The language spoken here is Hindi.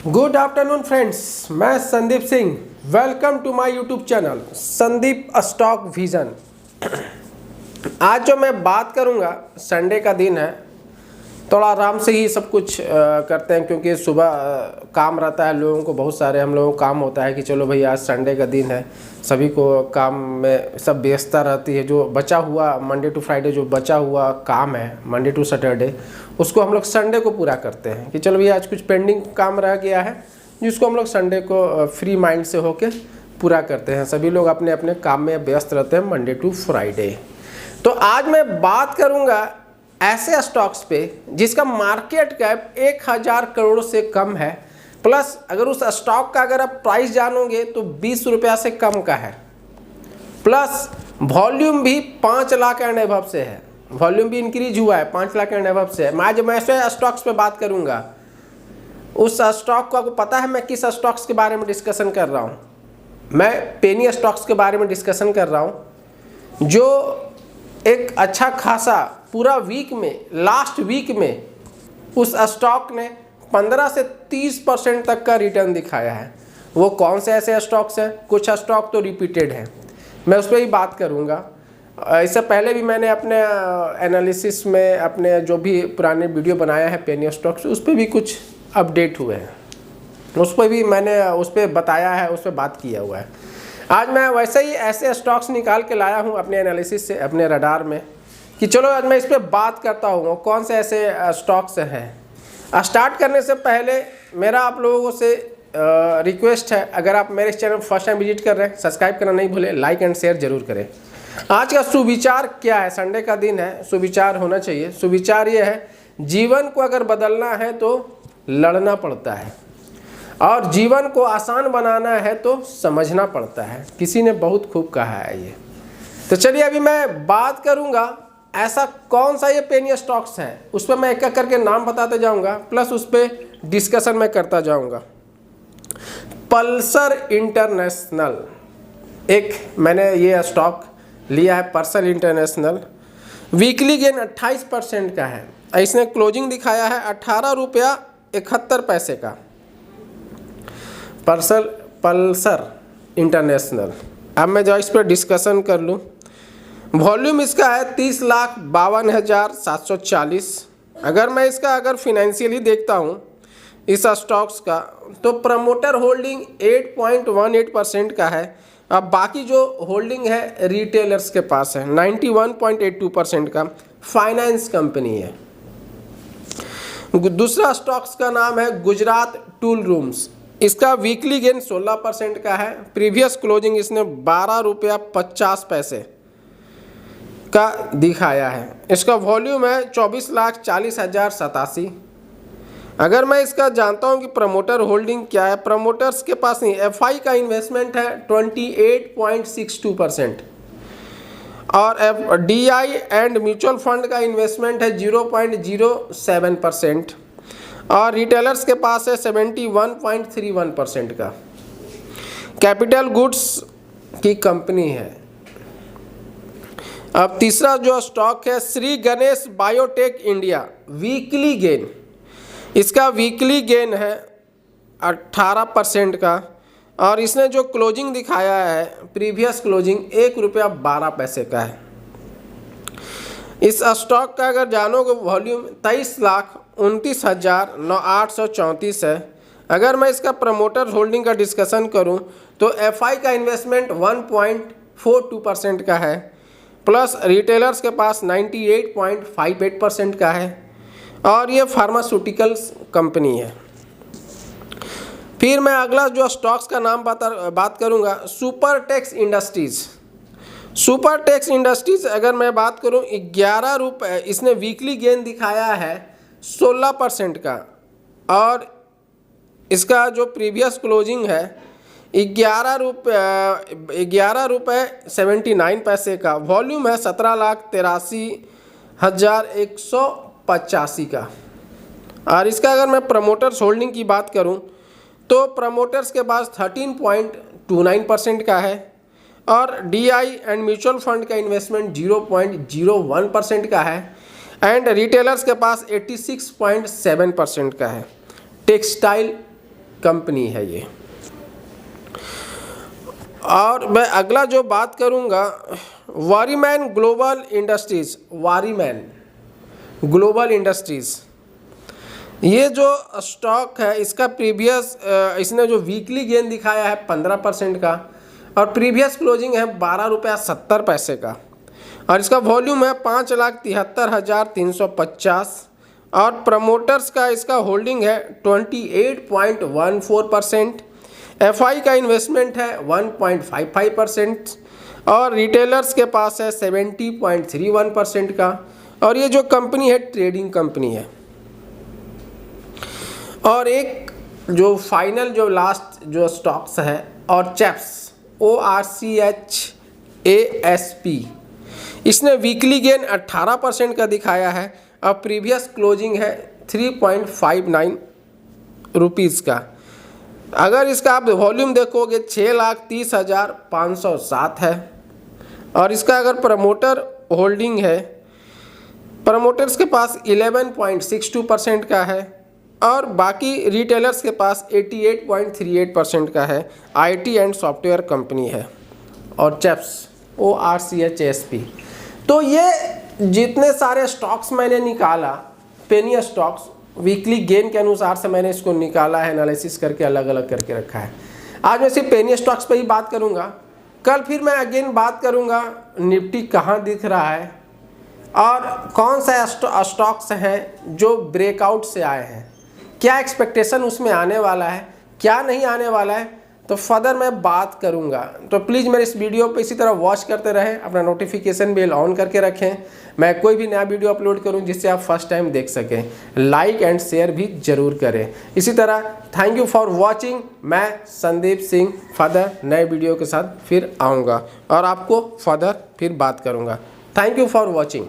गुड आफ्टरनून फ्रेंड्स, मैं Sandeep Singh. Welcome to my YouTube channel Sandeep stock vision. आज जो मैं बात करूंगा, संडे का दिन है, थोड़ा आराम से ही सब कुछ करते हैं क्योंकि सुबह काम रहता है लोगों को, बहुत सारे हम लोगों को काम होता है कि चलो भाई आज संडे का दिन है, सभी को काम में सब व्यस्तता रहती है। जो बचा हुआ मंडे टू फ्राइडे जो बचा हुआ काम है, मंडे टू सैटरडे, उसको हम लोग संडे को पूरा करते हैं कि चलो भैया आज कुछ पेंडिंग काम रह गया है जिसको हम लोग संडे को फ्री माइंड से होके पूरा करते हैं। सभी लोग अपने अपने काम में व्यस्त रहते हैं मंडे टू फ्राइडे। तो आज मैं बात करूंगा ऐसे स्टॉक्स पे जिसका मार्केट कैप 1000 करोड़ से कम है, प्लस अगर उस स्टॉक का अगर आप प्राइस जानोगे तो 20 रुपया से कम का है, प्लस वॉल्यूम भी 5 लाख एंड एबव से है। वॉल्यूम भी इंक्रीज हुआ है, 5 लाख एंड एबव से है। मैं आज ऐसे स्टॉक्स पे बात करूंगा, उस स्टॉक को आपको पता है मैं किस स्टॉक्स के बारे में डिस्कशन कर रहा हूँ। मैं पेनी स्टॉक्स के बारे में डिस्कशन कर रहा हूँ जो एक अच्छा खासा पूरा वीक में, लास्ट वीक में उस स्टॉक ने 15 से 30% तक का रिटर्न दिखाया है। वो कौन से ऐसे स्टॉक्स हैं? कुछ स्टॉक तो रिपीटेड हैं, मैं उस पर ही बात करूँगा। इससे पहले भी मैंने अपने एनालिसिस में अपने जो भी पुराने वीडियो बनाया है पेनी स्टॉक्स, उस पर भी कुछ अपडेट हुए हैं, उस पर भी मैंने उस पर बताया है, उस पर बात किया हुआ है। आज मैं वैसे ही ऐसे स्टॉक्स निकाल के लाया हूँ अपने एनालिसिस से, अपने रडार में, कि चलो आज मैं इस पर बात करता हूँ कौन से ऐसे स्टॉक्स हैं। स्टार्ट करने से पहले मेरा आप लोगों से रिक्वेस्ट है, अगर आप मेरे चैनल फर्स्ट टाइम विजिट कर रहे हैं, सब्सक्राइब करना नहीं भूलें, लाइक एंड शेयर जरूर करें। आज का सुविचार क्या है? संडे का दिन है, सुविचार होना चाहिए। सुविचार ये है, जीवन को अगर बदलना है तो लड़ना पड़ता है, और जीवन को आसान बनाना है तो समझना पड़ता है। किसी ने बहुत खूब कहा है ये। तो चलिए अभी मैं बात करूंगा ऐसा कौन सा ये पेनी स्टॉक्स है, उस पर मैं एक एक करके नाम बताते जाऊंगा, प्लस उस पर डिस्कशन मैं करता जाऊंगा। पल्सर इंटरनेशनल, एक मैंने ये स्टॉक लिया है, पल्सर इंटरनेशनल। वीकली गेन 28% का है। इसने क्लोजिंग दिखाया है 18 रुपया 71 पैसे का। Pulsar international. अब मैं जो इस पर डिस्कशन कर लूँ, वॉल्यूम इसका है 30,52,740। अगर मैं इसका फिनेंशियली देखता हूँ इस स्टॉक्स का, तो प्रमोटर होल्डिंग 8.18% का है। अब बाकी जो होल्डिंग है रिटेलर्स के पास है, 91.82% का। फाइनेंस कंपनी है। दूसरा स्टॉक्स का नाम है गुजरात टूल रूम्स। इसका वीकली गेन 16% का है। प्रीवियस क्लोजिंग इसने 12 रुपया 50 पैसे का दिखाया है। इसका वॉल्यूम है 24,40,87। अगर मैं इसका जानता हूं कि प्रमोटर होल्डिंग क्या है, प्रमोटर्स के पास नहीं, एफआई का इन्वेस्टमेंट है 28.62%, और डीआई एंड म्यूचुअल फंड का इन्वेस्टमेंट है 0.07%, और रिटेलर्स के पास है 71.31% का। कैपिटल गुड्स की कंपनी है। अब तीसरा जो स्टॉक है Shri Ganesh biotech India. Weekly gain, इसका वीकली गेन है 18% का, और इसने जो क्लोजिंग दिखाया है प्रीवियस क्लोजिंग 1 रुपया 12 पैसे का है। इस स्टॉक का अगर जानोगे वॉल्यूम 23,29,834 है। अगर मैं इसका प्रमोटर होल्डिंग का डिस्कशन करूं तो एफआई का इन्वेस्टमेंट 1.42% का है, प्लस रिटेलर्स के पास 98.58% का है, और ये फार्मास्यूटिकल्स कंपनी है। फिर मैं अगला जो स्टॉक्स का नाम बात करूंगा, सुपरटेक्स इंडस्ट्रीज। सुपरटेक्स इंडस्ट्रीज अगर मैं बात करूं, 11 रुपये इसने वीकली गेन दिखाया है 16% का, और इसका जो प्रीवियस क्लोजिंग है 11 रुपये 79 पैसे का। वॉल्यूम है 17,83,185 का। और इसका अगर मैं प्रमोटर्स होल्डिंग की बात करूं तो प्रमोटर्स के पास 13.29% का है, और डीआई एंड म्यूचुअल फंड का इन्वेस्टमेंट 0.01% का है, एंड रिटेलर्स के पास 86.7% का है। टेक्सटाइल कंपनी है ये। और मैं अगला जो बात करूंगा वारीमैन ग्लोबल इंडस्ट्रीज, वारीमैन ग्लोबल इंडस्ट्रीज, ये जो स्टॉक है इसका प्रीवियस इसने जो वीकली गेन दिखाया है 15% का और प्रीवियस क्लोजिंग है 12 रुपया 70 पैसे का और इसका वॉल्यूम है 5,73,350 और प्रमोटर्स का इसका होल्डिंग है 28.14%। एफआई का इन्वेस्टमेंट है 1.55% और रिटेलर्स के पास है 70.31% का और ये जो कंपनी है ट्रेडिंग कंपनी है। और एक जो फाइनल जो लास्ट जो स्टॉक्स है और चैप्स ORCHASP, इसने वीकली गेन 18% का दिखाया है और प्रीवियस क्लोजिंग है 3.59 रुपीज़ का। अगर इसका आप वॉल्यूम देखोगे 6,30,507 है और इसका अगर प्रमोटर होल्डिंग है, प्रमोटर्स के पास 11.62% का है और बाकी रिटेलर्स के पास 88.38% का है। आईटी एंड सॉफ्टवेयर कंपनी है और चैप्स ORCHASP। तो ये जितने सारे स्टॉक्स मैंने निकाला, पेनी स्टॉक्स, वीकली गेन के अनुसार से मैंने इसको निकाला है, एनालिसिस करके अलग अलग करके रखा है। आज मैं सिर्फ पेनी स्टॉक्स पे ही बात करूंगा। कल फिर मैं अगेन बात करूंगा निफ्टी कहाँ दिख रहा है और कौन सा स्टॉक्स हैं जो ब्रेकआउट से आए हैं, क्या एक्सपेक्टेशन उसमें आने वाला है, क्या नहीं आने वाला है, तो फर्दर मैं बात करूंगा। तो प्लीज़ मेरे इस वीडियो पे इसी तरह वॉच करते रहें, अपना नोटिफिकेशन बेल ऑन करके रखें, मैं कोई भी नया वीडियो अपलोड करूं जिससे आप फर्स्ट टाइम देख सकें। लाइक एंड शेयर भी जरूर करें। इसी तरह थैंक यू फॉर वॉचिंग। मैं संदीप सिंह फर्दर नए वीडियो के साथ फिर आऊँगा और आपको फर्दर फिर बात करूँगा। Thank you for watching.